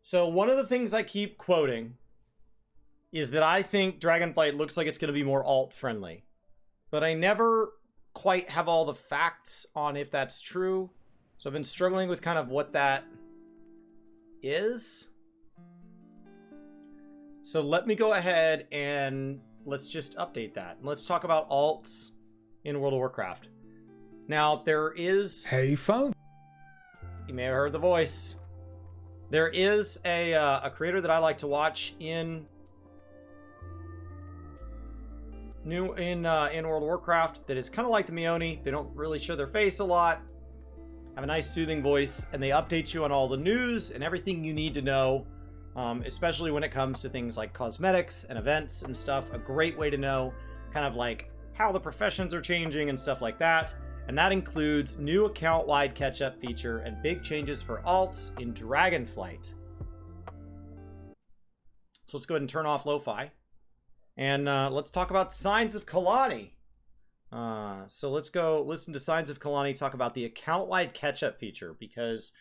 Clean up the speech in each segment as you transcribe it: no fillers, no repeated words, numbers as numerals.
So one of the things I keep quoting is that I think Dragonflight looks like it's going to be more alt-friendly. But I never quite have all the facts on if that's true. So I've been struggling with kind of what that is. So let me go ahead and let's just update that. Let's talk about alts in World of Warcraft. Now, there is... Hey, folks. You may have heard the voice. There is a creator that I like to watch in World of Warcraft that is kind of like the Meoni. They don't really show their face a lot, have a nice soothing voice, and they update you on all the news and everything you need to know, especially when it comes to things like cosmetics and events and stuff. A great way to know kind of like how the professions are changing and stuff like that. And that includes new account-wide catch-up feature and big changes for alts in Dragonflight. So let's go ahead and turn off lo-fi. And let's talk about Signs of Kalani. So let's go listen to Signs of Kalani talk about the account-wide catch-up feature, because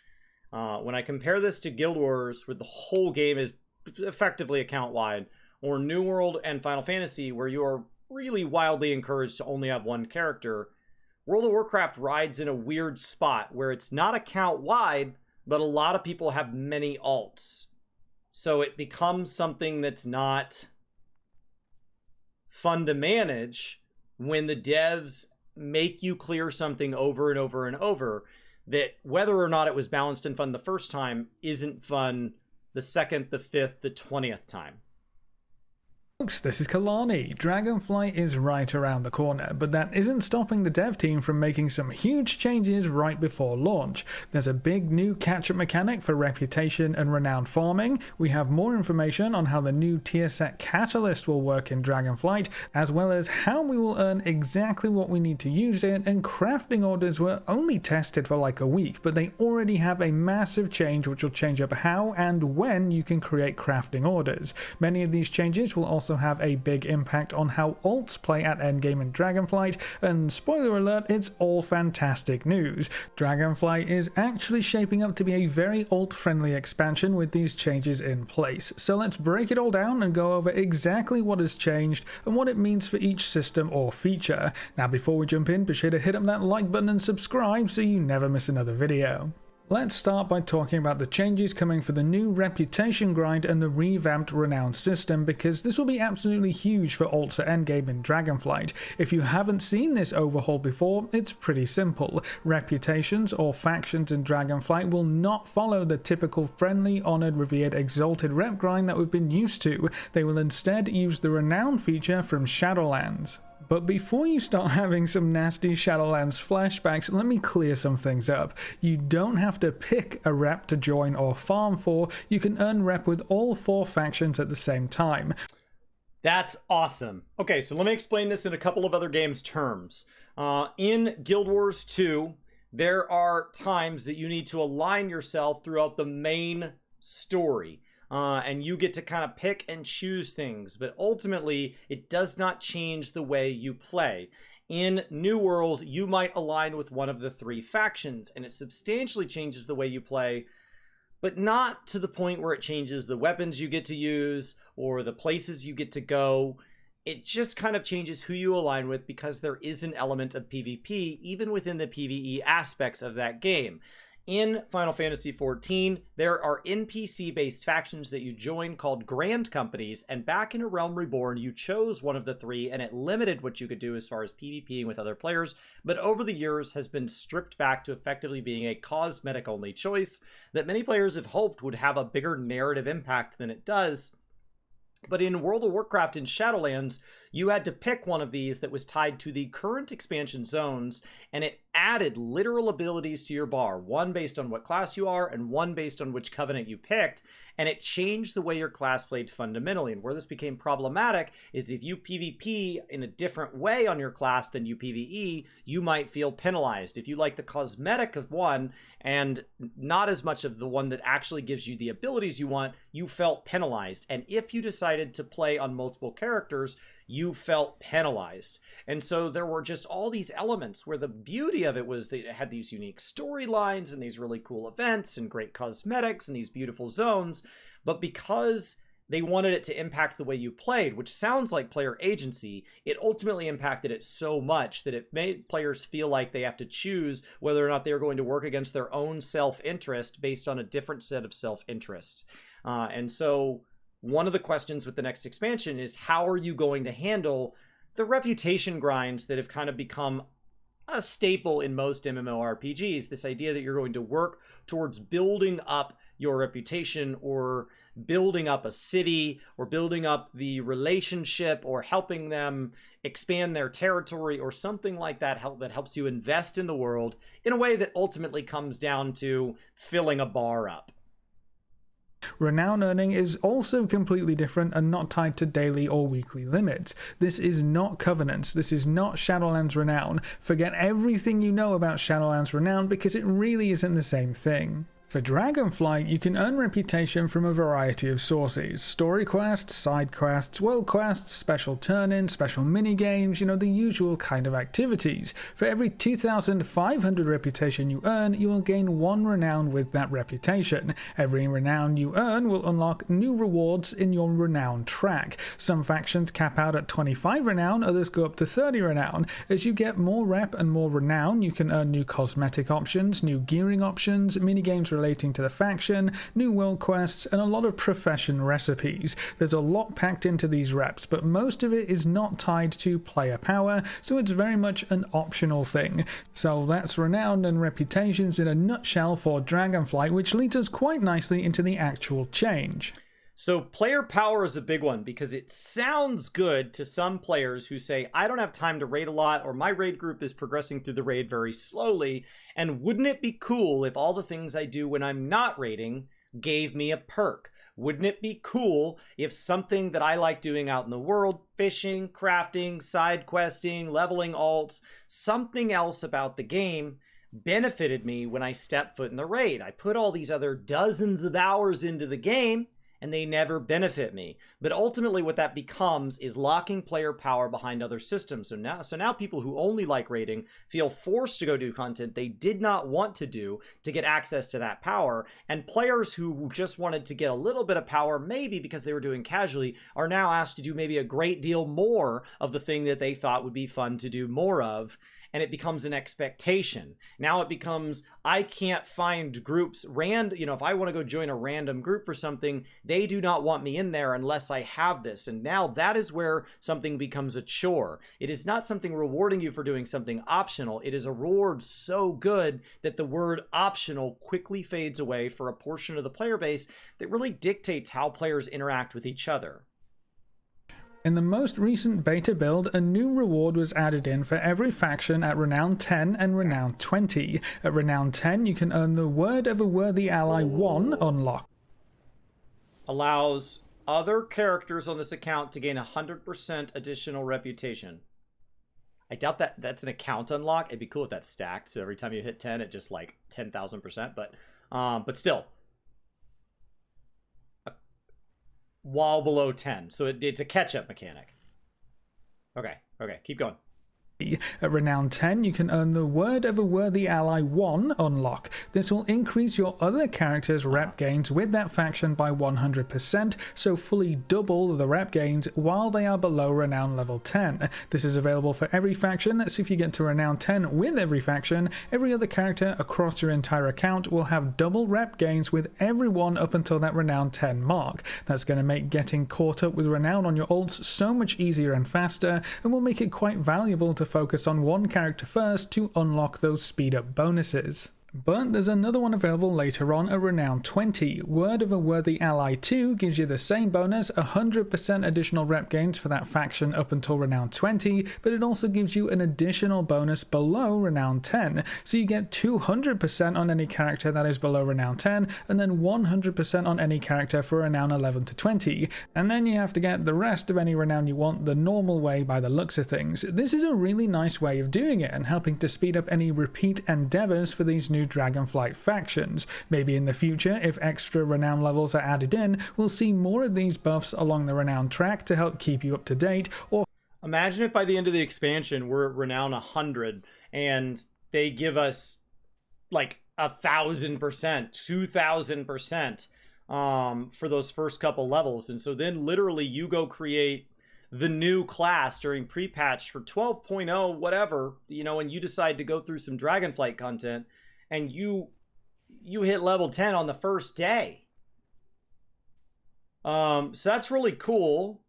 when I compare this to Guild Wars, where the whole game is effectively account-wide, or New World and Final Fantasy, where you are really wildly encouraged to only have one character, World of Warcraft rides in a weird spot where it's not account-wide, but a lot of people have many alts. So it becomes something that's not fun to manage when the devs make you clear something over and over and over, that whether or not it was balanced and fun the first time isn't fun the second, the fifth, the 20th time. Folks, this is Kalani. Dragonflight is right around the corner, but that isn't stopping the dev team from making some huge changes right before launch. There's a big new catch-up mechanic for reputation and renown farming. We have more information on how the new tier set catalyst will work in Dragonflight, as well as how we will earn exactly what we need to use it, and crafting orders were only tested for like a week, but they already have a massive change which will change up how and when you can create crafting orders. Many of these changes will also have a big impact on how alts play at endgame in Dragonflight, and spoiler alert, it's all fantastic news. Dragonflight is actually shaping up to be a very alt-friendly expansion with these changes in place. So let's break it all down and go over exactly what has changed and what it means for each system or feature. Now before we jump in, be sure to hit up that like button and subscribe so you never miss another video. Let's start by talking about the changes coming for the new reputation grind and the revamped renown system, because this will be absolutely huge for alts at endgame in Dragonflight. If you haven't seen this overhaul before, it's pretty simple. Reputations or factions in Dragonflight will not follow the typical friendly, honored, revered, exalted rep grind that we've been used to. They will instead use the renown feature from Shadowlands. But before you start having some nasty Shadowlands flashbacks, let me clear some things up. You don't have to pick a rep to join or farm for. You can earn rep with all 4 factions at the same time. That's awesome. Okay, so let me explain this in a couple of other games' terms. In Guild Wars 2, there are times that you need to align yourself throughout the main story. And you get to kind of pick and choose things, but ultimately it does not change the way you play. In New World, you might align with one of the 3 factions, and it substantially changes the way you play, but not to the point where it changes the weapons you get to use or the places you get to go. It just kind of changes who you align with, because there is an element of PvP even within the PvE aspects of that game. In Final Fantasy XIV, there are NPC-based factions that you join called Grand Companies, and back in A Realm Reborn, you chose one of the 3, and it limited what you could do as far as PvPing with other players, but over the years has been stripped back to effectively being a cosmetic-only choice that many players have hoped would have a bigger narrative impact than it does. But in World of Warcraft in Shadowlands, you had to pick one of these that was tied to the current expansion zones, and it added literal abilities to your bar, one based on what class you are and one based on which covenant you picked, and it changed the way your class played fundamentally. And where this became problematic is if you PvP in a different way on your class than you PvE, you might feel penalized. If you like the cosmetic of one and not as much of the one that actually gives you the abilities you want, you felt penalized. And if you decide decided to play on multiple characters, you felt penalized. And so there were just all these elements where the beauty of it was that it had these unique storylines and these really cool events and great cosmetics and these beautiful zones. But because they wanted it to impact the way you played, which sounds like player agency, it ultimately impacted it so much that it made players feel like they have to choose whether or not they're going to work against their own self-interest based on a different set of self-interest. And so one of the questions with the next expansion is, how are you going to handle the reputation grinds that have kind of become a staple in most MMORPGs? This idea that you're going to work towards building up your reputation, or building up a city, or building up the relationship, or helping them expand their territory, or something like that that helps you invest in the world in a way that ultimately comes down to filling a bar up. Renown earning is also completely different and not tied to daily or weekly limits. This is not Covenants, this is not Shadowlands Renown. Forget everything you know about Shadowlands Renown, because it really isn't the same thing. For Dragonflight, you can earn reputation from a variety of sources: story quests, side quests, world quests, special turn-ins, special mini-games, the usual kind of activities. For every 2,500 reputation you earn, you will gain 1 renown with that reputation. Every renown you earn will unlock new rewards in your renown track. Some factions cap out at 25 renown, others go up to 30 renown. As you get more rep and more renown, you can earn new cosmetic options, new gearing options, mini-games relating to the faction, new world quests, and a lot of profession recipes. There's a lot packed into these reps, but most of it is not tied to player power, so it's very much an optional thing. So that's renown and reputations in a nutshell for Dragonflight, which leads us quite nicely into the actual change. So player power is a big one, because it sounds good to some players who say, I don't have time to raid a lot, or my raid group is progressing through the raid very slowly, and wouldn't it be cool if all the things I do when I'm not raiding gave me a perk? Wouldn't it be cool if something that I like doing out in the world, fishing, crafting, side questing, leveling alts, something else about the game benefited me when I step foot in the raid? I put all these other dozens of hours into the game, and they never benefit me. But ultimately what that becomes is locking player power behind other systems. So now people who only like raiding feel forced to go do content they did not want to do to get access to that power. And players who just wanted to get a little bit of power, maybe because they were doing casually, are now asked to do maybe a great deal more of the thing that they thought would be fun to do more of. And it becomes an expectation. Now it becomes, I can't find groups if I want to go join a random group for something, they do not want me in there unless I have this. And now that is where something becomes a chore. It is not something rewarding you for doing something optional. It is a reward so good that the word optional quickly fades away for a portion of the player base that really dictates how players interact with each other. In the most recent beta build, a new reward was added in for every faction at Renown 10 and Renown 20. At Renown 10, you can earn the Word of a Worthy Ally 1 unlock. Allows other characters on this account to gain 100% additional reputation. I doubt that's an account unlock. It'd be cool if that's stacked, so every time you hit 10, it just like 10,000%, but still. While below 10. So it's a catch-up mechanic. Okay, keep going. At Renown 10, you can earn the Word of a Worthy Ally 1 unlock. This will increase your other character's rep gains with that faction by 100%, so fully double the rep gains while they are below Renown level 10. This is available for every faction, so if you get to Renown 10 with every faction, every other character across your entire account will have double rep gains with everyone up until that Renown 10 mark. That's going to make getting caught up with Renown on your ults so much easier and faster, and will make it quite valuable to focus on one character first to unlock those speed up bonuses. But there's another one available later on at Renown 20. Word of a Worthy Ally 2 gives you the same bonus, 100% additional rep gains for that faction up until Renown 20, but it also gives you an additional bonus below Renown 10. So you get 200% on any character that is below Renown 10, and then 100% on any character for Renown 11 to 20. And then you have to get the rest of any Renown you want the normal way by the looks of things. This is a really nice way of doing it and helping to speed up any repeat endeavors for these new new dragonflight factions. Maybe in the future, if extra renown levels are added in, we'll see more of these buffs along the renown track to help keep you up to date. Or imagine if by the end of the expansion we're at renown 100 and they give us like 1,000%, 2,000% for those first couple levels. And so then literally you go create the new class during pre-patch for 12.0 whatever, you know, and you decide to go through some dragonflight content and you hit level 10 on the first day. So that's really cool.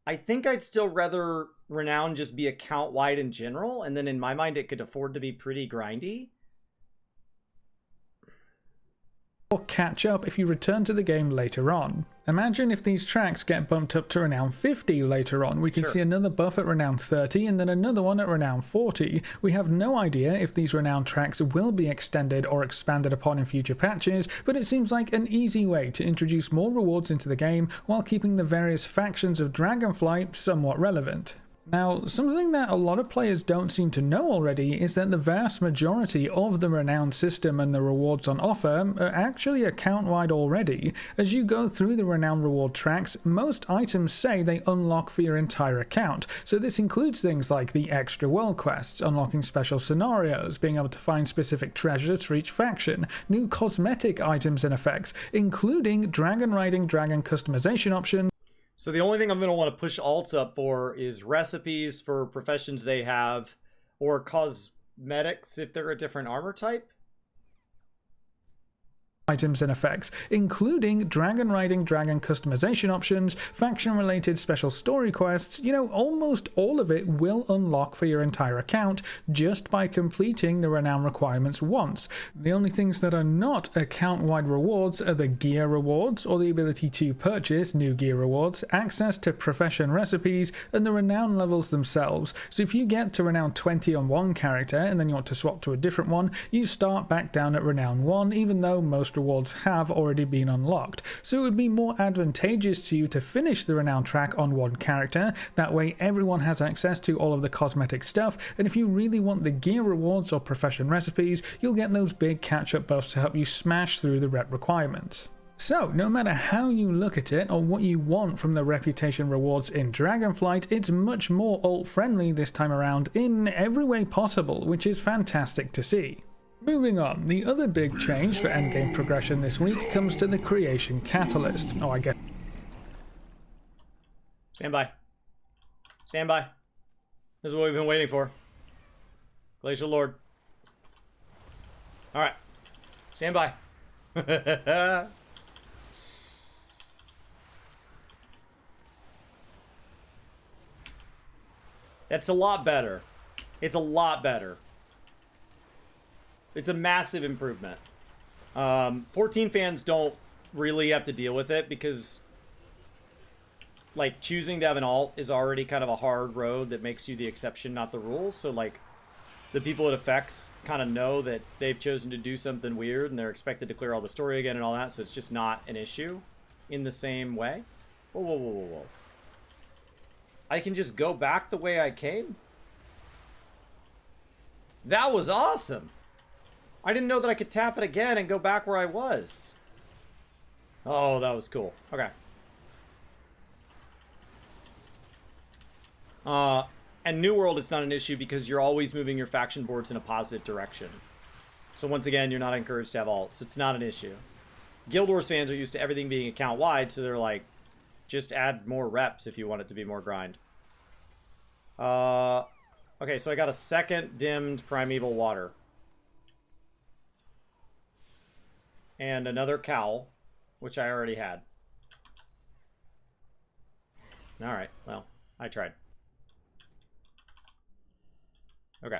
I think I'd still rather renown just be account wide in general, and then in my mind it could afford to be pretty grindy. or catch up if you return to the game later on. Imagine if these tracks get bumped up to renown 50 later on. We can see another buff at renown 30 and then another one at renown 40. We have no idea if these renown tracks will be extended or expanded upon in future patches, but it seems like an easy way to introduce more rewards into the game while keeping the various factions of Dragonflight somewhat relevant. Now, something that a lot of players don't seem to know already is that the vast majority of the renown system and the rewards on offer are actually account-wide already. As you go through the renown reward tracks, most items say they unlock for your entire account, so this includes things like the extra world quests, unlocking special scenarios, being able to find specific treasures for each faction, new cosmetic items and effects, including dragon riding dragon customization options. So the only thing I'm going to want to push alts up for is recipes for professions they have, or cosmetics if they're a different armor type. Items and effects, including dragon riding dragon customization options, faction related special story quests. You know, almost all of it will unlock for your entire account just by completing the renown requirements once. The only things that are not account wide rewards are the gear rewards, or the ability to purchase new gear rewards, access to profession recipes, and the renown levels themselves. So if you get to renown 20 on one character and then you want to swap to a different one, you start back down at renown 1, even though most rewards have already been unlocked. So it would be more advantageous to you to finish the renown track on one character. That way everyone has access to all of the cosmetic stuff, and if you really want the gear rewards or profession recipes, you'll get those big catch-up buffs to help you smash through the rep requirements. So, no matter how you look at it or what you want from the reputation rewards in Dragonflight, it's much more alt-friendly this time around in every way possible, which is fantastic to see. Moving on, the other big change for endgame progression this week comes to the creation catalyst. Oh, I guess. Stand by. Stand by. This is what we've been waiting for. Glacial Lord. Alright. Stand by. That's a lot better. It's a lot better. It's a massive improvement. 14 fans don't really have to deal with it because, like, choosing to have an alt is already kind of a hard road that makes you the exception, not the rule. So, like, the people it affects kind of know that they've chosen to do something weird and they're expected to clear all the story again and all that. So it's just not an issue in the same way. Whoa, whoa, whoa, whoa, whoa. I can just go back the way I came? That was awesome. I didn't know that I could tap it again and go back where I was. Oh, that was cool. Okay. And New World, it's not an issue because you're always moving your faction boards in a positive direction. So once again, you're not encouraged to have alts. It's not an issue. Guild Wars fans are used to everything being account-wide, so they're like, just add more reps if you want it to be more grind. Okay, so I got a second dimmed Primeval Water. And another cowl, which I already had. Alright, well, I tried. Okay.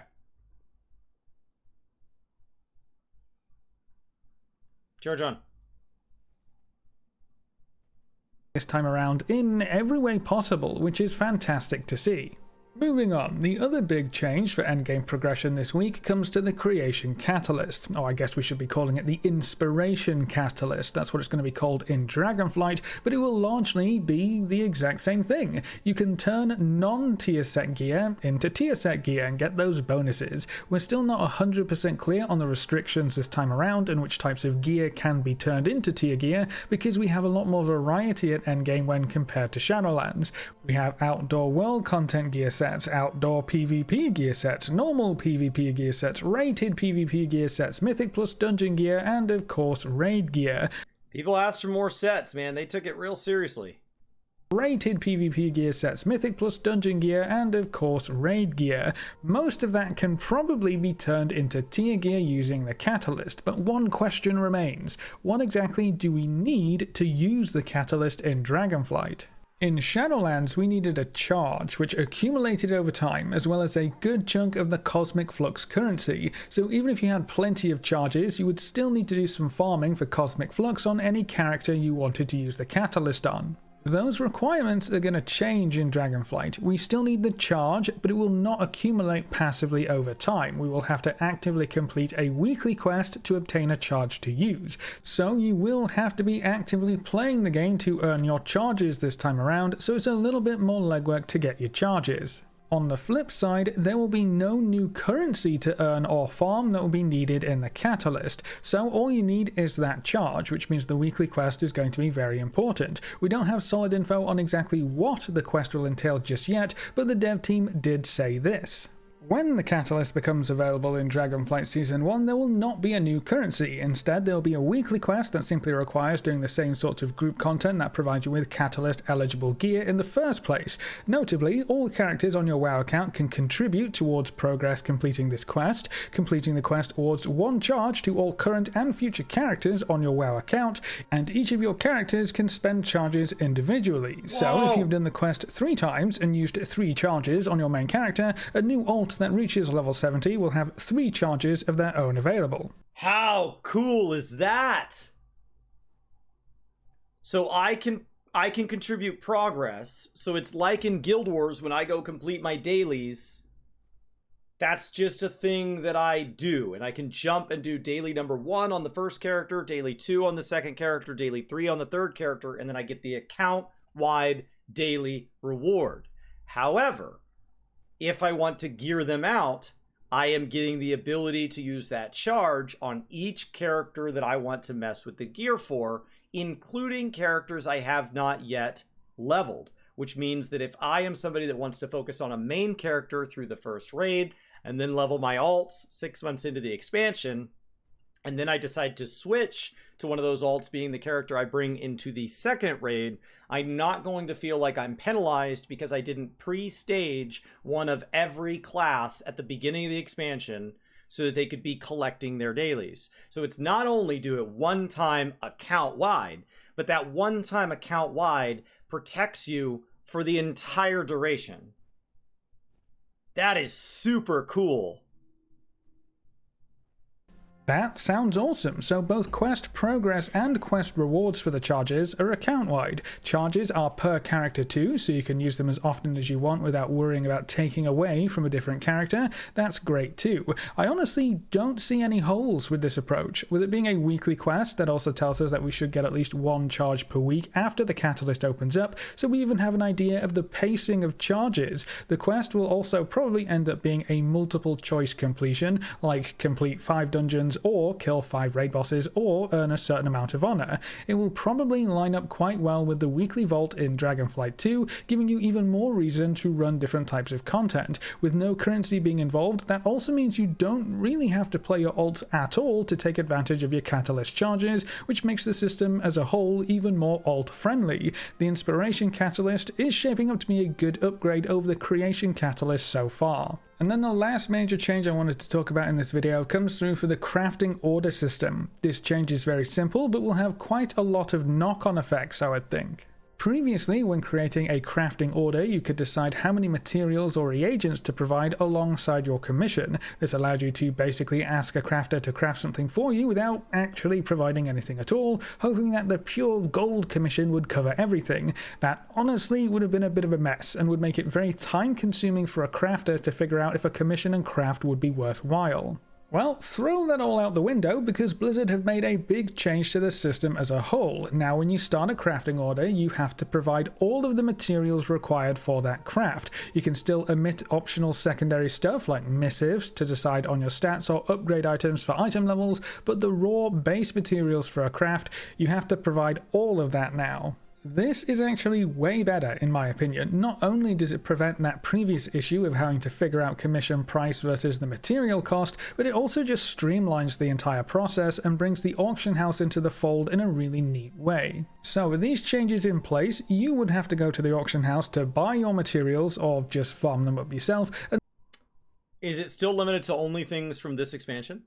Charge on. This time around in every way possible, which is fantastic to see. Moving on, the other big change for endgame progression this week comes to the Creation Catalyst. Oh, I guess we should be calling it the Inspiration Catalyst. That's what it's going to be called in Dragonflight, but it will largely be the exact same thing. You can turn non-tier set gear into tier set gear and get those bonuses. We're still not 100% clear on the restrictions this time around and which types of gear can be turned into tier gear, because we have a lot more variety at endgame when compared to Shadowlands. We have outdoor world content gear sets, outdoor PvP gear sets, normal PvP gear sets, rated PvP gear sets, mythic plus dungeon gear, and of course raid gear. People asked for more sets, man. They took it real seriously. Rated PvP gear sets, mythic plus dungeon gear, and of course raid gear. Most of that can probably be turned into tier gear using the catalyst, but one question remains. What exactly do we need to use the catalyst in Dragonflight? In Shadowlands, we needed a charge, which accumulated over time, as well as a good chunk of the Cosmic Flux currency, so even if you had plenty of charges, you would still need to do some farming for Cosmic Flux on any character you wanted to use the catalyst on. Those requirements are going to change in Dragonflight. We still need the charge, but it will not accumulate passively over time. We will have to actively complete a weekly quest to obtain a charge to use. So you will have to be actively playing the game to earn your charges this time around, so it's a little bit more legwork to get your charges. On the flip side, there will be no new currency to earn or farm that will be needed in the catalyst, so all you need is that charge, which means the weekly quest is going to be very important. We don't have solid info on exactly what the quest will entail just yet, but the dev team did say this. When the Catalyst becomes available in Dragonflight Season 1, there will not be a new currency. Instead, there will be a weekly quest that simply requires doing the same sorts of group content that provides you with Catalyst-eligible gear in the first place. Notably, all characters on your WoW account can contribute towards progress completing this quest. Completing the quest awards one charge to all current and future characters on your WoW account, and each of your characters can spend charges individually. Whoa. So, if you've done the quest 3 times and used 3 charges on your main character, a new alt that reaches level 70 will have 3 charges of their own available. How cool is that? So I can contribute progress. So it's like in Guild Wars when I go complete my dailies. That's just a thing that I do, and I can jump and do daily number 1 on the first character, daily 2 on the second character, daily 3 on the third character, and then I get the account-wide daily reward. However, if I want to gear them out, I am getting the ability to use that charge on each character that I want to mess with the gear for, including characters I have not yet leveled, which means that if I am somebody that wants to focus on a main character through the first raid and then level my alts 6 months into the expansion, and then I decide to switch to one of those alts being the character I bring into the second raid, I'm not going to feel like I'm penalized because I didn't pre-stage one of every class at the beginning of the expansion so that they could be collecting their dailies. So it's not only do it one time account-wide, but that one time account-wide protects you for the entire duration. That is super cool. That sounds awesome. So both quest progress and quest rewards for the charges are account-wide. Charges are per character too, so you can use them as often as you want without worrying about taking away from a different character. That's great too. I honestly don't see any holes with this approach. With it being a weekly quest, that also tells us that we should get at least 1 charge per week after the catalyst opens up, so we even have an idea of the pacing of charges. The quest will also probably end up being a multiple choice completion, like complete 5 dungeons or kill 5 raid bosses or earn a certain amount of honor. It will probably line up quite well with the weekly vault in Dragonflight 2, giving you even more reason to run different types of content. With no currency being involved, that also means you don't really have to play your alts at all to take advantage of your catalyst charges, which makes the system as a whole even more alt friendly. The Inspiration Catalyst is shaping up to be a good upgrade over the Creation Catalyst so far. And then the last major change I wanted to talk about in this video comes through for the crafting order system. This change is very simple, but will have quite a lot of knock-on effects, I would think. Previously, when creating a crafting order, you could decide how many materials or reagents to provide alongside your commission. This allowed you to basically ask a crafter to craft something for you without actually providing anything at all, hoping that the pure gold commission would cover everything. That honestly would have been a bit of a mess and would make it very time-consuming for a crafter to figure out if a commission and craft would be worthwhile. Well, throw that all out the window because Blizzard have made a big change to the system as a whole. Now when you start a crafting order, you have to provide all of the materials required for that craft. You can still omit optional secondary stuff like missives to decide on your stats or upgrade items for item levels, but the raw base materials for a craft, you have to provide all of that now. This is actually way better in my opinion. Not only does it prevent that previous issue of having to figure out commission price versus the material cost, but it also just streamlines the entire process and brings the auction house into the fold in a really neat way. So with these changes in place, you would have to go to the auction house to buy your materials or just farm them up yourself. Is it still limited to only things from this expansion?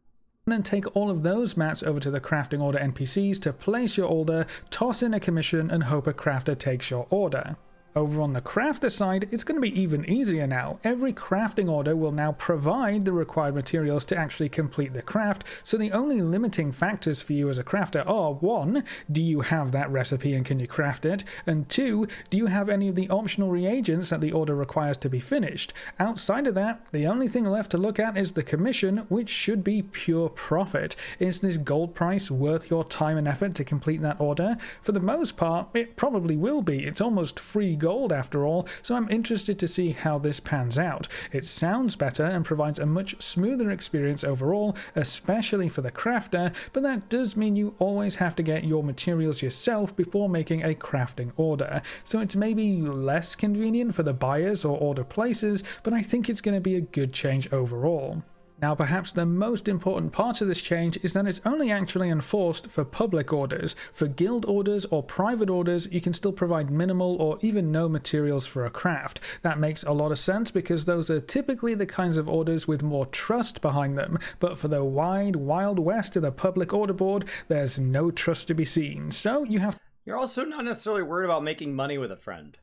And then take all of those mats over to the crafting order NPCs to place your order, toss in a commission, and hope a crafter takes your order. Over on the crafter side, it's going to be even easier now. Every crafting order will now provide the required materials to actually complete the craft, so the only limiting factors for you as a crafter are 1. Do you have that recipe and can you craft it? And 2. Do you have any of the optional reagents that the order requires to be finished? Outside of that, the only thing left to look at is the commission, which should be pure profit. Is this gold price worth your time and effort to complete that order? For the most part, it probably will be. It's almost free gold after all, so I'm interested to see how this pans out. It sounds better and provides a much smoother experience overall, especially for the crafter, but that does mean you always have to get your materials yourself before making a crafting order. So it's maybe less convenient for the buyers or order places, but I think it's going to be a good change overall. Now perhaps the most important part of this change is that it's only actually enforced for public orders. For guild orders or private orders, you can still provide minimal or even no materials for a craft. That makes a lot of sense because those are typically the kinds of orders with more trust behind them, but for the wide wild west of the public order board, there's no trust to be seen. So you're also not necessarily worried about making money with a friend,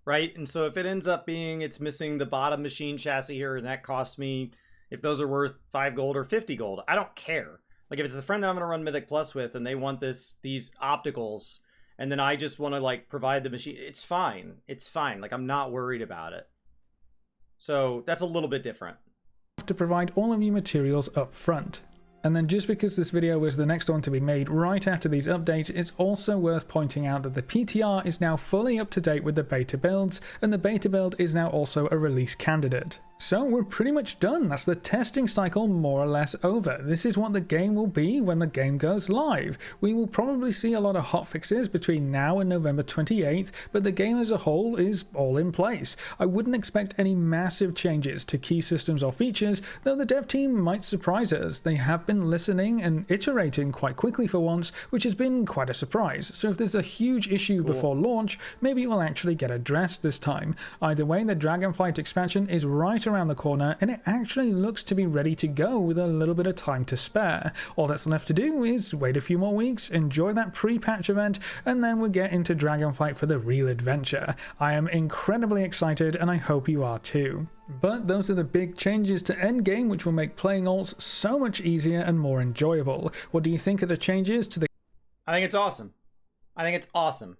right? And so if it ends up being it's missing the bottom machine chassis here and that costs me, if those are worth 5 gold or 50 gold, I don't care. Like if it's the friend that I'm going to run Mythic Plus with and they want these opticals and then I just want to like provide the machine, it's fine. It's fine. Like I'm not worried about it. So that's a little bit different. To provide all of your materials up front. And then just because this video was the next one to be made right after these updates, it's also worth pointing out that the PTR is now fully up to date with the beta builds, and the beta build is now also a release candidate. So we're pretty much done. That's the testing cycle more or less over. This is what the game will be when the game goes live. We will probably see a lot of hotfixes between now and November 28th, but the game as a whole is all in place. I wouldn't expect any massive changes to key systems or features, though the dev team might surprise us. They have been listening and iterating quite quickly for once, which has been quite a surprise. So if there's a huge issue before launch, maybe it will actually get addressed this time. Either way, the Dragonflight expansion is right around the corner and it actually looks to be ready to go with a little bit of time to spare. All that's left to do is wait a few more weeks, enjoy that pre-patch event, and then we'll get into Dragonflight for the real adventure. I am incredibly excited and I hope you are too. But those are the big changes to endgame which will make playing alts so much easier and more enjoyable. What do you think of the changes to the... I think it's awesome. I think it's awesome.